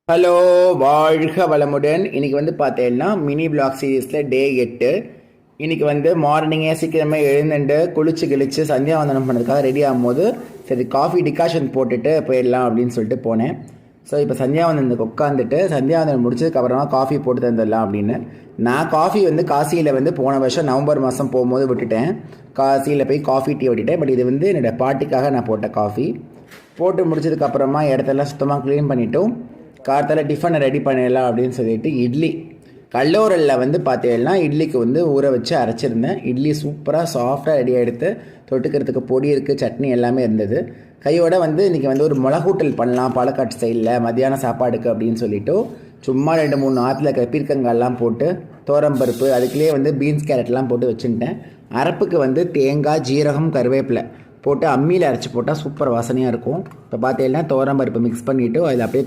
Hello, வாழ்க வளமுடன். இன்னைக்கு வந்து பார்த்தேன்னா மினி பிளாக் சீரீஸில் டே 8. இன்னைக்கு வந்து மார்னிங்கே சீக்கிரமே எழுந்துட்டு குளிச்சு கிழிச்சு சந்தியாவந்தனம் பண்ணுறதுக்காக ரெடி ஆகும்போது சரி காஃபி டிகாஷன் போட்டுட்டு போயிடலாம் அப்படின்னு சொல்லிட்டு போனேன். ஸோ இப்போ சந்தியாவந்தனத்துக்கு உட்காந்துட்டு சந்தியாவந்தனம் முடிச்சதுக்கப்புறமா காஃபி போட்டு தந்துடலாம் அப்படின்னு. நான் காஃபி வந்து காசியில் வந்து போன வருஷம் நவம்பர் மாதம் போகும்போது விட்டுட்டேன். காசியில் போய் காஃபி டீ விட்டுட்டேன். பட் இது வந்து என்னோடய பாட்டிக்காக நான் போட்ட காஃபி போட்டு முடிச்சதுக்கப்புறமா இடத்தெல்லாம் சுத்தமாக க்ளீன் பண்ணிவிட்டோம். கார்த்தால டிஃபனை ரெடி பண்ணிடலாம் அப்படின்னு சொல்லிட்டு இட்லி கல்லூரலில் வந்து பார்த்தீங்கன்னா இட்லிக்கு வந்து ஊற வச்சு அரைச்சிருந்தேன். இட்லி சூப்பராக சாஃப்டாக ரெடியாக எடுத்து தொட்டுக்கிறதுக்கு பொடி இருக்குது, சட்னி எல்லாமே இருந்தது. கையோட வந்து இன்றைக்கி வந்து ஒரு மிளகூட்டல் பண்ணலாம் பாலக்காட்டு ஸ்டைலில் மத்தியானம் சாப்பாடுக்கு அப்படின்னு சொல்லிவிட்டு சும்மா 2-3 ஆற்றுல இருக்கிற பீர்க்கங்காயெல்லாம் போட்டு தோரம்பருப்பு அதுக்குள்ளேயே வந்து பீன்ஸ் கேரட்லாம் போட்டு வச்சுட்டேன். அரைப்புக்கு வந்து தேங்காய், ஜீரகம், கருவேப்பிலை போட்டு அம்மியில் அரைச்சி போட்டால் சூப்பர் வாசனையாக இருக்கும். இப்போ பார்த்தீங்கன்னா தோரம்பருப்பு மிக்ஸ் பண்ணிவிட்டு அதில் அப்படியே